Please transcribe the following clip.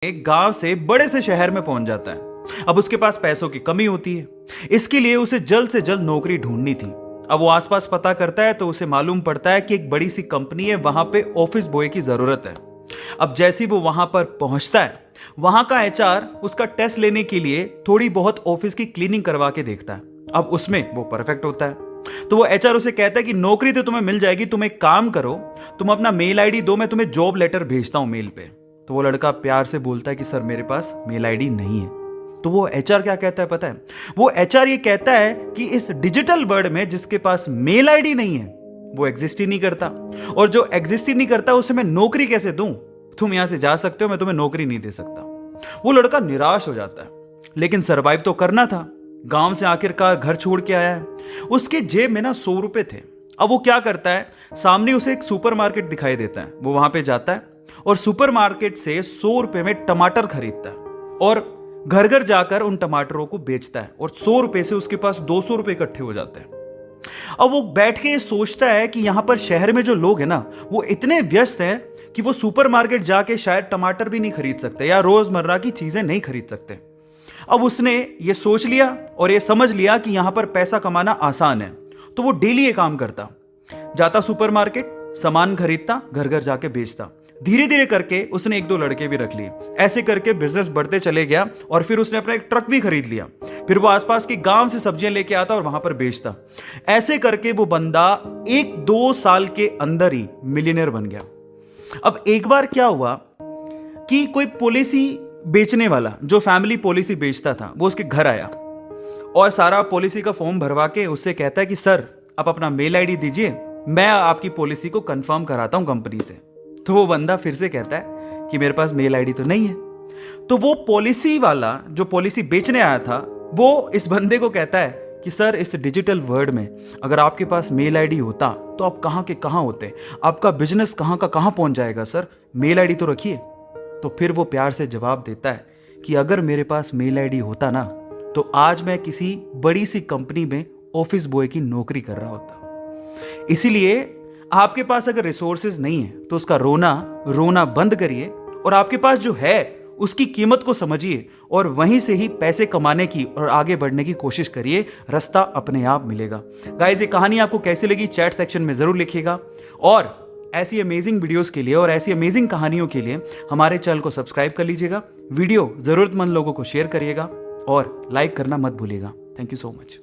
एक गांव से बड़े से शहर में पहुंच जाता है। अब उसके पास पैसों की कमी होती है। इसके लिए उसे जल्द से जल्द नौकरी ढूंढनी थी। अब वो आसपास पता करता है तो उसे मालूम पड़ता है कि एक बड़ी सी कंपनी है, वहां पे ऑफिस बॉय की जरूरत है। अब जैसे ही वो वहां पर पहुंचता है, वहां का एचआर उसका टेस्ट लेने के लिए थोड़ी बहुत ऑफिस की क्लीनिंग करवा के देखता है। अब उसमें वो परफेक्ट होता है। तो वो एचआर उसे कहता है कि नौकरी तो तुम्हें मिल जाएगी, तुम एक काम करो, तुम अपना मेल आईडी दो, मैं तुम्हें जॉब लेटर भेजता हूं मेल पे। तो वो लड़का प्यार से बोलता है कि सर मेरे पास मेल आईडी नहीं है। तो वो एचआर क्या कहता है पता है? वो एचआर ये कहता है कि इस डिजिटल वर्ल्ड में जिसके पास मेल आईडी नहीं है वो एग्जिस्ट ही नहीं करता, और जो एग्जिस्ट ही नहीं करता उसे मैं नौकरी कैसे दूं? तुम यहां से जा सकते हो, मैं तुम्हें नौकरी नहीं दे सकता। वो लड़का निराश हो जाता है, लेकिन सरवाइव तो करना था। गांव से आखिरकार घर छोड़ के आया है। उसके जेब में ना 100 रुपए थे। अब वो क्या करता है, सामने उसे एक सुपरमार्केट दिखाई देता है। वो वहां पे जाता है और सुपरमार्केट से 100 रुपए में टमाटर खरीदता है और घर घर जाकर उन टमाटरों को बेचता है, और 100 रुपए से उसके पास 200 रुपए इकट्ठे हो जाते हैं। अब वो बैठ के सोचता है कि यहां पर शहर में जो लोग हैं ना, वो इतने व्यस्त हैं कि वो सुपरमार्केट जाके शायद टमाटर भी नहीं खरीद सकते या रोजमर्रा की चीजें नहीं खरीद सकते। अब उसने ये सोच लिया और ये समझ लिया कि यहां पर पैसा कमाना आसान है। तो वो डेली ये काम करता, जाता सुपरमार्केट, सामान खरीदता, घर घर जाके बेचता। धीरे धीरे करके उसने 1-2 लड़के भी रख लिए। ऐसे करके बिजनेस बढ़ते चले गया और फिर उसने अपना एक ट्रक भी खरीद लिया। फिर वो आसपास के गांव से सब्जियां लेके आता और वहां पर बेचता। ऐसे करके वो बंदा 1-2 साल के अंदर ही मिलियनेयर बन गया। अब एक बार क्या हुआ कि कोई पॉलिसी बेचने वाला, जो फैमिली पॉलिसी बेचता था, वो उसके घर आया और सारा पॉलिसी का फॉर्म भरवा के उससे कहता है कि सर आप अपना मेल आईडी दीजिए, मैं आपकी पॉलिसी को कंफर्म कराता हूं कंपनी से। तो वो बंदा फिर से कहता है कि मेरे पास मेल आईडी तो नहीं है। तो वो पॉलिसी वाला जो पॉलिसी बेचने आया था, वो इस बंदे को कहता है कि सर इस डिजिटल वर्ल्ड में अगर आपके पास मेल आईडी होता तो आप कहां के कहां होते, आपका बिजनेस कहां का कहां पहुंच जाएगा, सर मेल आईडी तो रखिए। तो फिर वो प्यार से जवाब देता है कि अगर मेरे पास मेल आईडी होता ना, तो आज मैं किसी बड़ी सी कंपनी में ऑफिस बॉय की नौकरी कर रहा होता। इसीलिए आपके पास अगर रिसोर्सेज नहीं है तो उसका रोना बंद करिए, और आपके पास जो है उसकी कीमत को समझिए और वहीं से ही पैसे कमाने की और आगे बढ़ने की कोशिश करिए। रास्ता अपने आप मिलेगा। गाइस, ये कहानी आपको कैसी लगी चैट सेक्शन में जरूर लिखिएगा, और ऐसी अमेजिंग वीडियोस के लिए और ऐसी अमेजिंग कहानियों के लिए हमारे चैनल को सब्सक्राइब कर लीजिएगा। वीडियो जरूरतमंद लोगों को शेयर करिएगा और लाइक करना मत भूलिएगा। Thank you so much.